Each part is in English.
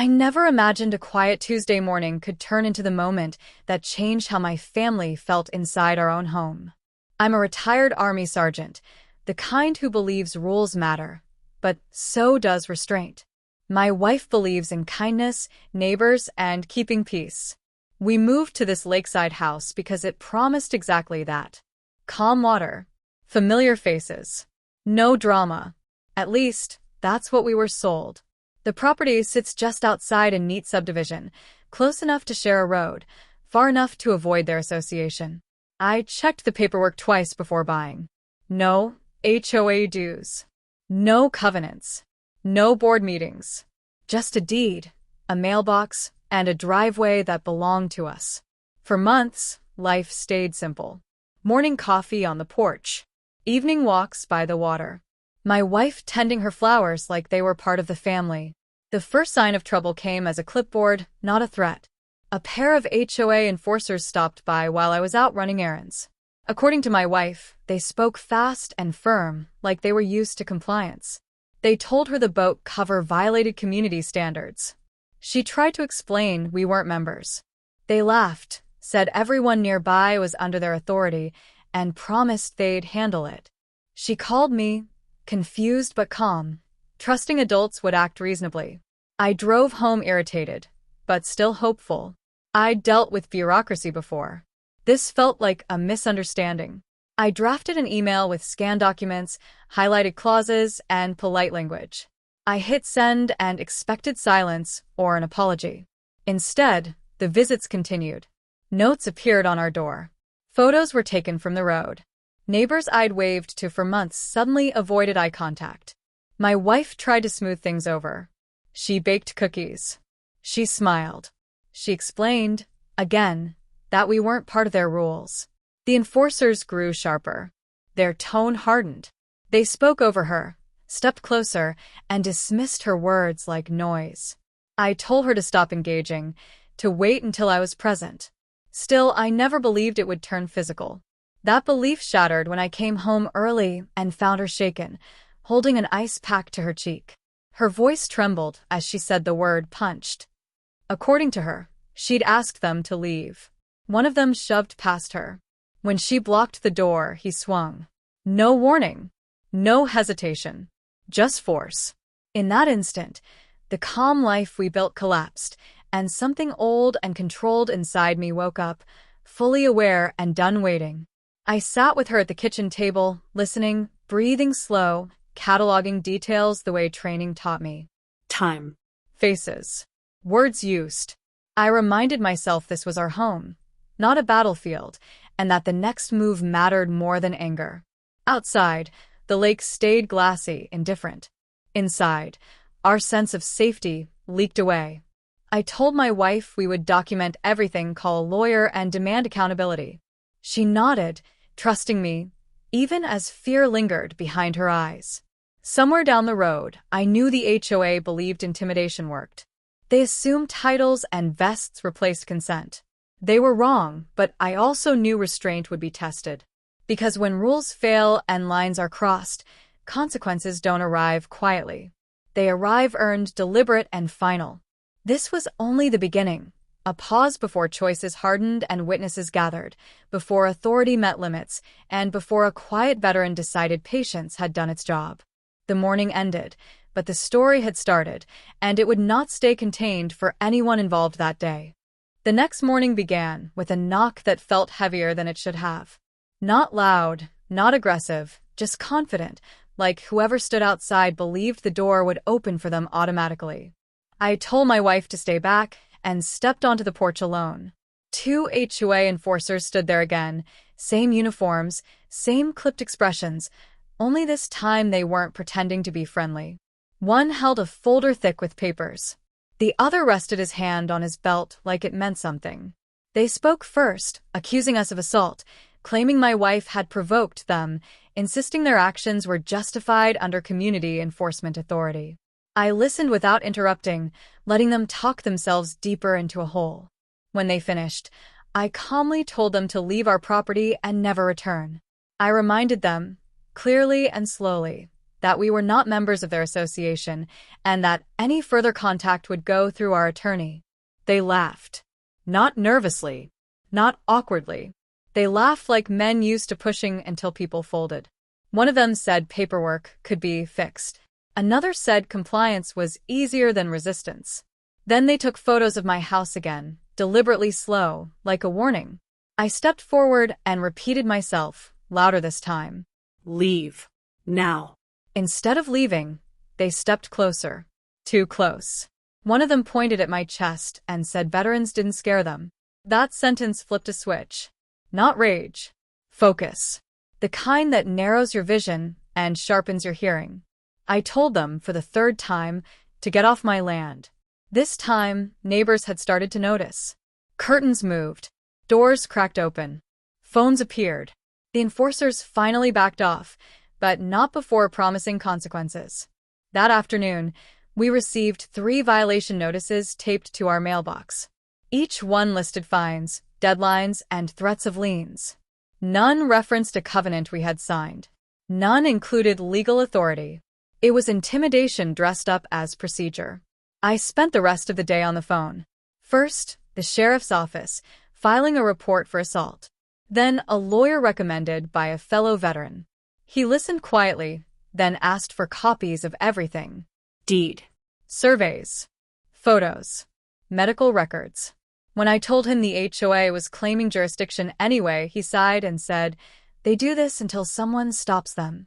I never imagined a quiet Tuesday morning could turn into the moment that changed how my family felt inside our own home. I'm a retired Army sergeant, the kind who believes rules matter, but so does restraint. My wife believes in kindness, neighbors, and keeping peace. We moved to this lakeside house because it promised exactly that. Calm water, familiar faces, no drama. At least, that's what we were sold. The property sits just outside a neat subdivision, close enough to share a road, far enough to avoid their association. I checked the paperwork twice before buying. No HOA dues. No covenants. No board meetings. Just a deed, a mailbox, and a driveway that belonged to us. For months, life stayed simple. Morning coffee on the porch. Evening walks by the water. My wife tending her flowers like they were part of the family. The first sign of trouble came as a clipboard, not a threat. A pair of HOA enforcers stopped by while I was out running errands. According to my wife, they spoke fast and firm, like they were used to compliance. They told her the boat cover violated community standards. She tried to explain we weren't members. They laughed, said everyone nearby was under their authority, and promised they'd handle it. She called me, confused but calm, trusting adults would act reasonably. I drove home irritated, but still hopeful. I'd dealt with bureaucracy before. This felt like a misunderstanding. I drafted an email with scanned documents, highlighted clauses, and polite language. I hit send and expected silence or an apology. Instead, the visits continued. Notes appeared on our door. Photos were taken from the road. Neighbors I'd waved to for months suddenly avoided eye contact. My wife tried to smooth things over. She baked cookies. She smiled. She explained, again, that we weren't part of their rules. The enforcers grew sharper. Their tone hardened. They spoke over her, stepped closer, and dismissed her words like noise. I told her to stop engaging, to wait until I was present. Still, I never believed it would turn physical. That belief shattered when I came home early and found her shaken, holding an ice pack to her cheek. Her voice trembled as she said the word punched. According to her, she'd asked them to leave. One of them shoved past her. When she blocked the door, he swung. No warning. No hesitation. Just force. In that instant, the calm life we built collapsed, and something old and controlled inside me woke up, fully aware and done waiting. I sat with her at the kitchen table, listening, breathing slow, cataloging details the way training taught me. Time. Faces. Words used. I reminded myself this was our home, not a battlefield, and that the next move mattered more than anger. Outside, the lake stayed glassy, indifferent. Inside, our sense of safety leaked away. I told my wife we would document everything, call a lawyer, and demand accountability. She nodded, trusting me, even as fear lingered behind her eyes. Somewhere down the road, I knew the HOA believed intimidation worked. They assumed titles and vests replaced consent. They were wrong, but I also knew restraint would be tested. Because when rules fail and lines are crossed, consequences don't arrive quietly. They arrive earned, deliberate, and final. This was only the beginning. A pause before choices hardened and witnesses gathered, before authority met limits, and before a quiet veteran decided patience had done its job. The morning ended, but the story had started, and it would not stay contained for anyone involved that day. The next morning began with a knock that felt heavier than it should have. Not loud, not aggressive, just confident, like whoever stood outside believed the door would open for them automatically. I told my wife to stay back and stepped onto the porch alone. 2 HOA enforcers stood there again, same uniforms, same clipped expressions, only this time they weren't pretending to be friendly. One held a folder thick with papers. The other rested his hand on his belt like it meant something. They spoke first, accusing us of assault, claiming my wife had provoked them, insisting their actions were justified under community enforcement authority. I listened without interrupting, letting them talk themselves deeper into a hole. When they finished, I calmly told them to leave our property and never return. I reminded them, clearly and slowly, that we were not members of their association, and that any further contact would go through our attorney. They laughed. Not nervously, not awkwardly. They laughed like men used to pushing until people folded. One of them said paperwork could be fixed. Another said compliance was easier than resistance. Then they took photos of my house again, deliberately slow, like a warning. I stepped forward and repeated myself, louder this time. Leave. Now. Instead of leaving, they stepped closer. Too close. One of them pointed at my chest and said veterans didn't scare them. That sentence flipped a switch. Not rage. Focus. The kind that narrows your vision and sharpens your hearing. I told them, for the third time, to get off my land. This time, neighbors had started to notice. Curtains moved. Doors cracked open. Phones appeared. The enforcers finally backed off, but not before promising consequences. That afternoon, we received 3 violation notices taped to our mailbox. Each one listed fines, deadlines, and threats of liens. None referenced a covenant we had signed. None included legal authority. It was intimidation dressed up as procedure. I spent the rest of the day on the phone. First, the sheriff's office, filing a report for assault. Then, a lawyer recommended by a fellow veteran. He listened quietly, then asked for copies of everything. Deed, surveys, photos, medical records. When I told him the HOA was claiming jurisdiction anyway, he sighed and said, "They do this until someone stops them."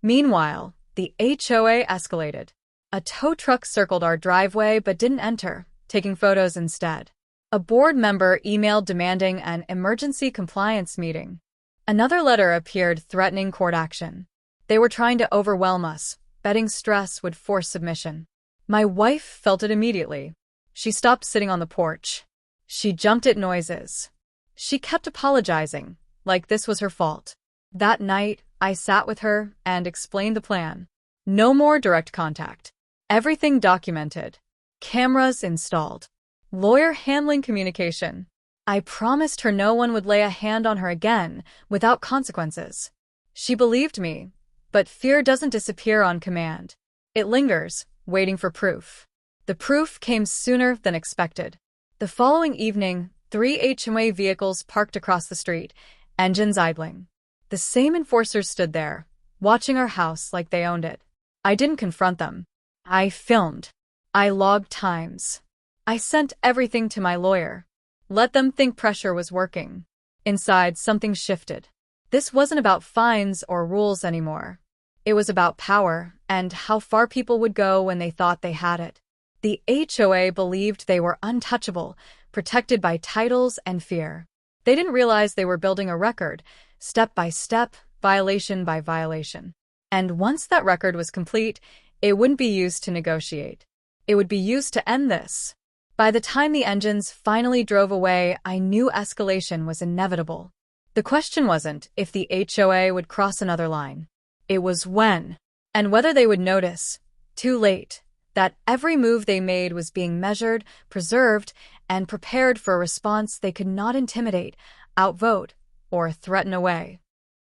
Meanwhile, the HOA escalated. A tow truck circled our driveway but didn't enter, taking photos instead. A board member emailed demanding an emergency compliance meeting. Another letter appeared threatening court action. They were trying to overwhelm us, betting stress would force submission. My wife felt it immediately. She stopped sitting on the porch. She jumped at noises. She kept apologizing, like this was her fault. That night, I sat with her and explained the plan. No more direct contact. Everything documented. Cameras installed. Lawyer handling communication. I promised her no one would lay a hand on her again without consequences. She believed me, but fear doesn't disappear on command. It lingers, waiting for proof. The proof came sooner than expected. The following evening, 3 HOA vehicles parked across the street, engines idling. The same enforcers stood there, watching our house like they owned it. I didn't confront them. I filmed. I logged times. I sent everything to my lawyer. Let them think pressure was working. Inside, something shifted. This wasn't about fines or rules anymore. It was about power and how far people would go when they thought they had it. The HOA believed they were untouchable, protected by titles and fear. They didn't realize they were building a record, step by step, violation by violation. And once that record was complete, it wouldn't be used to negotiate. It would be used to end this. By the time the engines finally drove away, I knew escalation was inevitable. The question wasn't if the HOA would cross another line. It was when, and whether they would notice, too late, that every move they made was being measured, preserved, and prepared for a response they could not intimidate, outvote, or threaten away.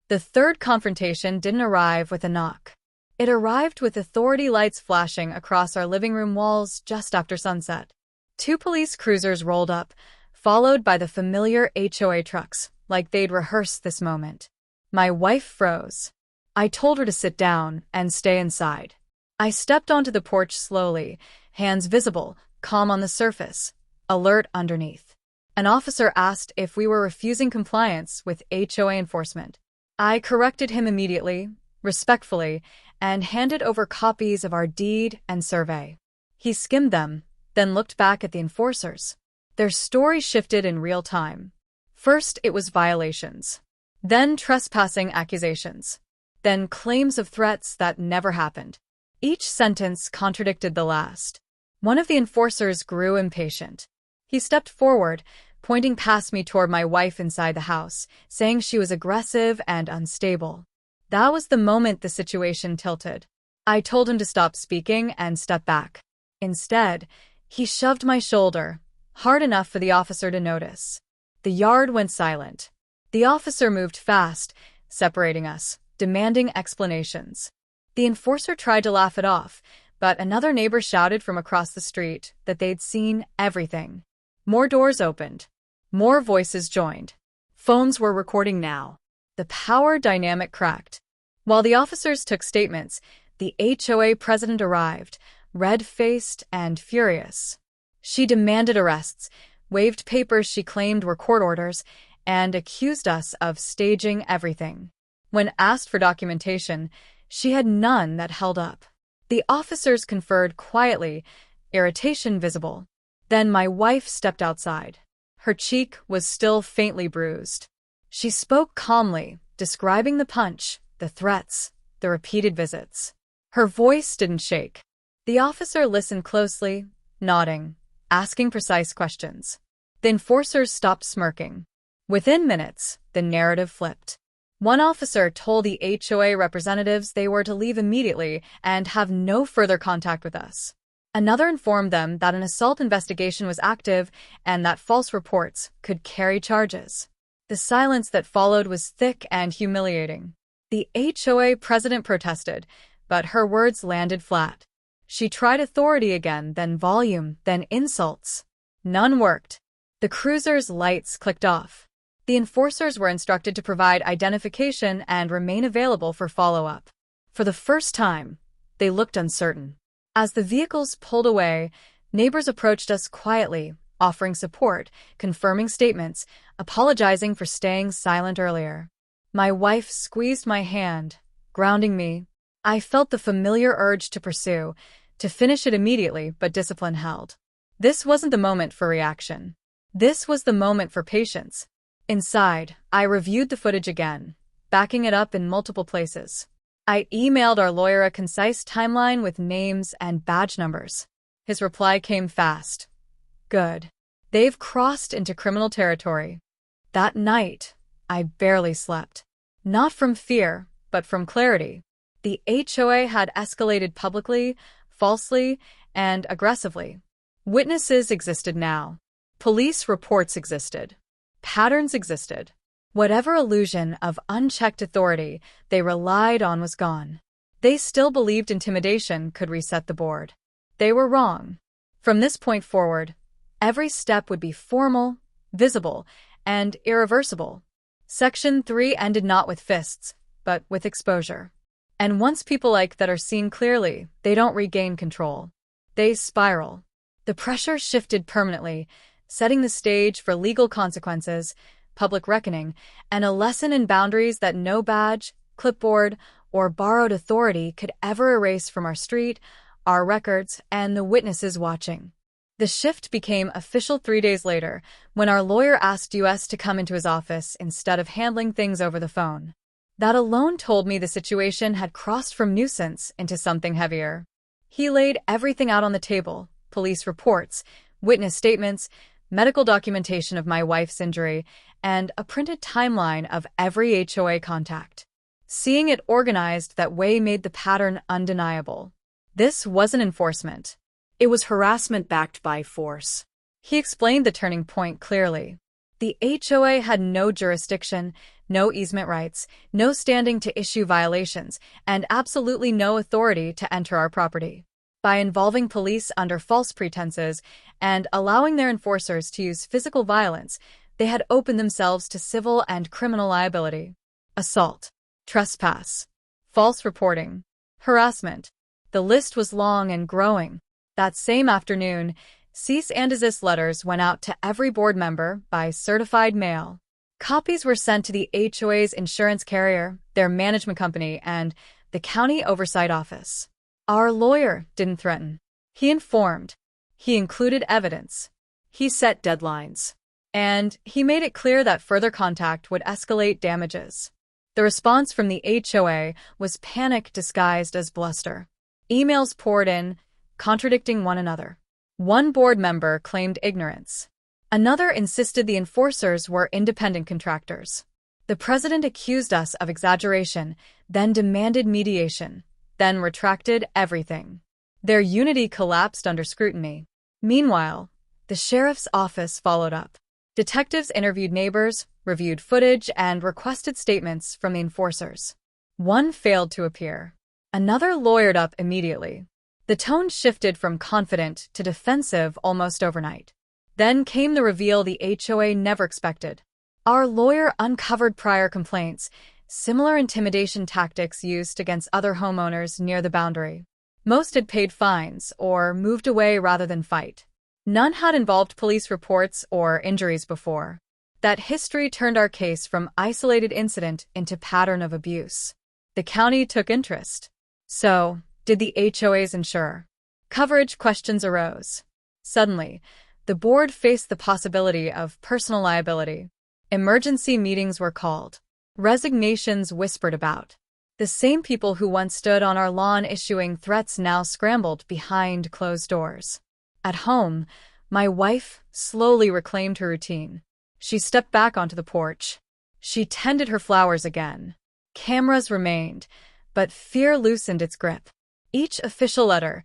The third confrontation didn't arrive with a knock. It arrived with authority lights flashing across our living room walls just after sunset. 2 police cruisers rolled up, followed by the familiar HOA trucks, like they'd rehearsed this moment. My wife froze. I told her to sit down and stay inside. I stepped onto the porch slowly, hands visible, calm on the surface, alert underneath. An officer asked if we were refusing compliance with HOA enforcement. I corrected him immediately, respectfully, and handed over copies of our deed and survey. He skimmed them, then looked back at the enforcers. Their story shifted in real time. First, it was violations. Then trespassing accusations. Then claims of threats that never happened. Each sentence contradicted the last. One of the enforcers grew impatient. He stepped forward, pointing past me toward my wife inside the house, saying she was aggressive and unstable. That was the moment the situation tilted. I told him to stop speaking and step back. Instead, he shoved my shoulder, hard enough for the officer to notice. The yard went silent. The officer moved fast, separating us, demanding explanations. The enforcer tried to laugh it off, but another neighbor shouted from across the street that they'd seen everything. More doors opened. More voices joined. Phones were recording now. The power dynamic cracked. While the officers took statements, the HOA president arrived, red-faced and furious. She demanded arrests, waved papers she claimed were court orders, and accused us of staging everything. When asked for documentation, she had none that held up. The officers conferred quietly, irritation visible. Then my wife stepped outside. Her cheek was still faintly bruised. She spoke calmly, describing the punch, the threats, the repeated visits. Her voice didn't shake. The officer listened closely, nodding, asking precise questions. The enforcers stopped smirking. Within minutes, the narrative flipped. One officer told the HOA representatives they were to leave immediately and have no further contact with us. Another informed them that an assault investigation was active and that false reports could carry charges. The silence that followed was thick and humiliating. The HOA president protested, but her words landed flat. She tried authority again, then volume, then insults. None worked. The cruiser's lights clicked off. The enforcers were instructed to provide identification and remain available for follow-up. For the first time, they looked uncertain. As the vehicles pulled away, neighbors approached us quietly, offering support, confirming statements, apologizing for staying silent earlier. My wife squeezed my hand, grounding me. I felt the familiar urge to pursue, to finish it immediately, but discipline held. This wasn't the moment for reaction. This was the moment for patience. Inside, I reviewed the footage again, backing it up in multiple places. I emailed our lawyer a concise timeline with names and badge numbers. His reply came fast. Good. They've crossed into criminal territory. That night, I barely slept. Not from fear, but from clarity. The HOA had escalated publicly, falsely, and aggressively. Witnesses existed now. Police reports existed. Patterns existed. Whatever illusion of unchecked authority they relied on was gone. They still believed intimidation could reset the board. They were wrong. From this point forward, every step would be formal, visible, and irreversible. Section 3 ended not with fists, but with exposure. And once people like that are seen clearly, they don't regain control. They spiral. The pressure shifted permanently, setting the stage for legal consequences, public reckoning, and a lesson in boundaries that no badge, clipboard, or borrowed authority could ever erase from our street, our records, and the witnesses watching. The shift became official 3 days later, when our lawyer asked us to come into his office instead of handling things over the phone. That alone told me the situation had crossed from nuisance into something heavier. He laid everything out on the table: police reports, witness statements, medical documentation of my wife's injury, and a printed timeline of every HOA contact. Seeing it organized that way made the pattern undeniable. This wasn't enforcement. It was harassment backed by force. He explained the turning point clearly. The HOA had no jurisdiction, no easement rights, no standing to issue violations, and absolutely no authority to enter our property. By involving police under false pretenses and allowing their enforcers to use physical violence, they had opened themselves to civil and criminal liability. Assault, trespass, false reporting, harassment. The list was long and growing. That same afternoon, cease and desist letters went out to every board member by certified mail. Copies were sent to the HOA's insurance carrier, their management company, and the county oversight office. Our lawyer didn't threaten. He informed. He included evidence. He set deadlines. And he made it clear that further contact would escalate damages. The response from the HOA was panic disguised as bluster. Emails poured in, contradicting one another. One board member claimed ignorance. Another insisted the enforcers were independent contractors. The president accused us of exaggeration, then demanded mediation, then retracted everything. Their unity collapsed under scrutiny. Meanwhile, the sheriff's office followed up. Detectives interviewed neighbors, reviewed footage, and requested statements from the enforcers. One failed to appear. Another lawyered up immediately. The tone shifted from confident to defensive almost overnight. Then came the reveal the HOA never expected. Our lawyer uncovered prior complaints, similar intimidation tactics used against other homeowners near the boundary. Most had paid fines or moved away rather than fight. None had involved police reports or injuries before. That history turned our case from isolated incident into pattern of abuse. The county took interest. So, did the HOA's insure? Coverage questions arose. Suddenly, the board faced the possibility of personal liability. Emergency meetings were called. Resignations whispered about. The same people who once stood on our lawn issuing threats now scrambled behind closed doors. At home, my wife slowly reclaimed her routine. She stepped back onto the porch. She tended her flowers again. Cameras remained, but fear loosened its grip. Each official letter,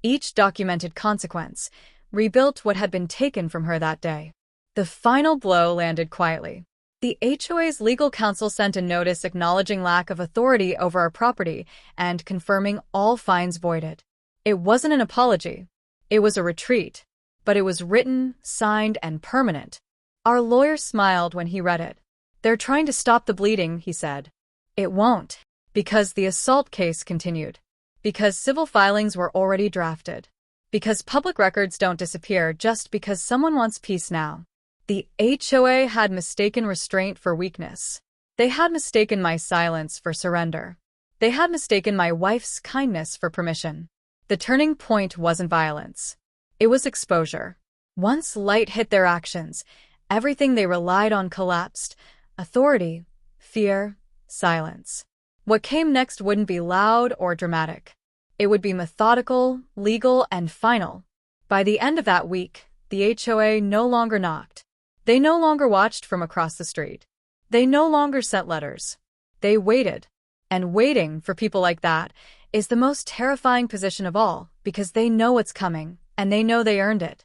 each documented consequence, rebuilt what had been taken from her that day. The final blow landed quietly. The HOA's legal counsel sent a notice acknowledging lack of authority over our property and confirming all fines voided. It wasn't an apology. It was a retreat, but it was written, signed, and permanent. Our lawyer smiled when he read it. "They're trying to stop the bleeding," he said. "It won't, because the assault case continued. Because civil filings were already drafted. Because public records don't disappear just because someone wants peace now." The HOA had mistaken restraint for weakness. They had mistaken my silence for surrender. They had mistaken my wife's kindness for permission. The turning point wasn't violence. It was exposure. Once light hit their actions, everything they relied on collapsed. Authority, fear, silence. What came next wouldn't be loud or dramatic. It would be methodical, legal, and final. By the end of that week, the HOA no longer knocked. They no longer watched from across the street. They no longer sent letters. They waited. And waiting for people like that is the most terrifying position of all because they know what's coming and they know they earned it.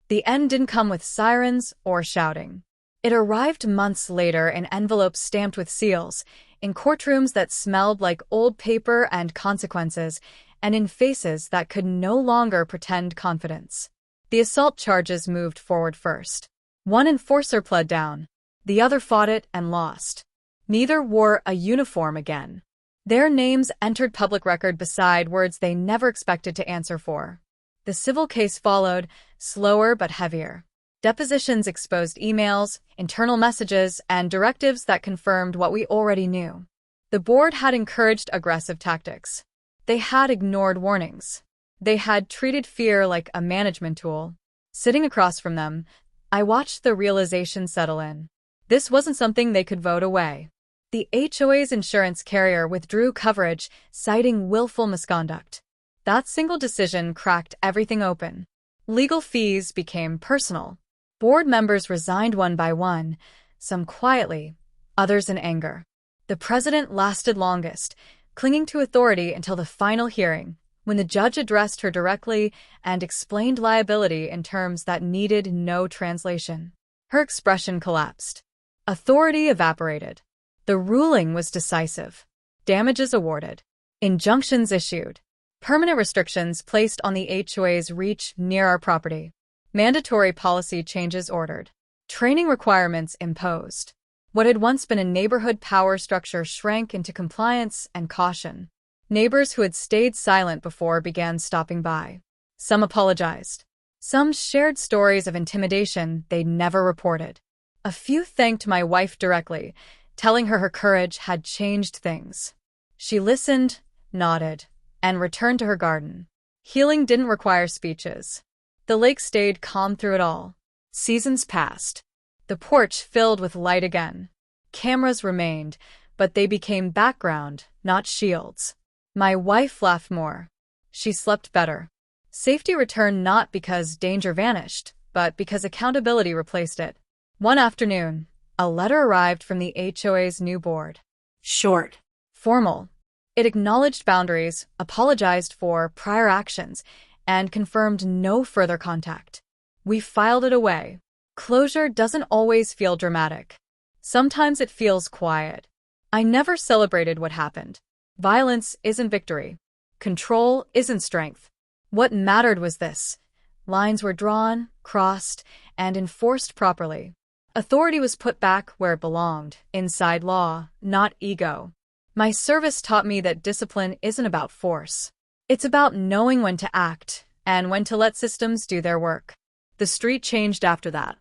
The end didn't come with sirens or shouting. It arrived months later in envelopes stamped with seals, in courtrooms that smelled like old paper and consequences, and in faces that could no longer pretend confidence. The assault charges moved forward first. One enforcer pled down. The other fought it and lost. Neither wore a uniform again. Their names entered public record beside words they never expected to answer for. The civil case followed, slower but heavier. Depositions exposed emails, internal messages, and directives that confirmed what we already knew. The board had encouraged aggressive tactics. They had ignored warnings. They had treated fear like a management tool. Sitting across from them, I watched the realization settle in. This wasn't something they could vote away. The HOA's insurance carrier withdrew coverage, citing willful misconduct. That single decision cracked everything open. Legal fees became personal. Board members resigned one by one, some quietly, others in anger. The president lasted longest, clinging to authority until the final hearing, when the judge addressed her directly and explained liability in terms that needed no translation. Her expression collapsed. Authority evaporated. The ruling was decisive. Damages awarded. Injunctions issued. Permanent restrictions placed on the HOA's reach near our property. Mandatory policy changes ordered. Training requirements imposed. What had once been a neighborhood power structure shrank into compliance and caution. Neighbors who had stayed silent before began stopping by. Some apologized. Some shared stories of intimidation they'd never reported. A few thanked my wife directly, telling her courage had changed things. She listened, nodded, and returned to her garden. Healing didn't require speeches. The lake stayed calm through it all. Seasons passed. The porch filled with light again. Cameras remained, but they became background, not shields. My wife laughed more. She slept better. Safety returned not because danger vanished, but because accountability replaced it. One afternoon, a letter arrived from the HOA's new board. Short. Formal. It acknowledged boundaries, apologized for prior actions, and confirmed no further contact. We filed it away. Closure doesn't always feel dramatic. Sometimes it feels quiet. I never celebrated what happened. Violence isn't victory. Control isn't strength. What mattered was this. Lines were drawn, crossed, and enforced properly. Authority was put back where it belonged, inside law, not ego. My service taught me that discipline isn't about force. It's about knowing when to act and when to let systems do their work. The street changed after that.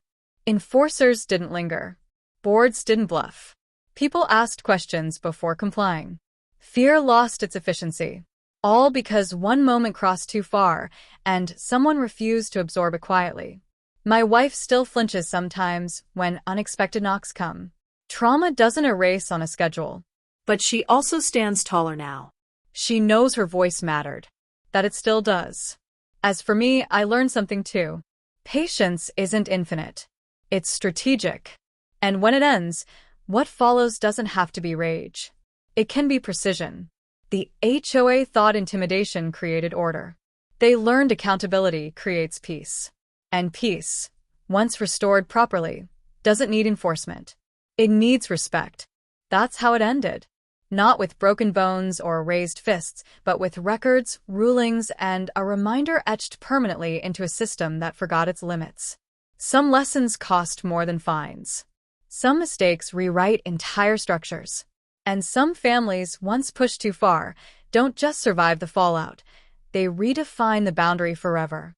Enforcers didn't linger. Boards didn't bluff. People asked questions before complying. Fear lost its efficiency. All because one moment crossed too far and someone refused to absorb it quietly. My wife still flinches sometimes when unexpected knocks come. Trauma doesn't erase on a schedule. But she also stands taller now. She knows her voice mattered, that it still does. As for me, I learned something too. Patience isn't infinite. It's strategic. And when it ends, what follows doesn't have to be rage. It can be precision. The HOA thought intimidation created order. They learned accountability creates peace. And peace, once restored properly, doesn't need enforcement. It needs respect. That's how it ended. Not with broken bones or raised fists, but with records, rulings, and a reminder etched permanently into a system that forgot its limits. Some lessons cost more than fines. Some mistakes rewrite entire structures. And some families, once pushed too far, don't just survive the fallout. They redefine the boundary forever.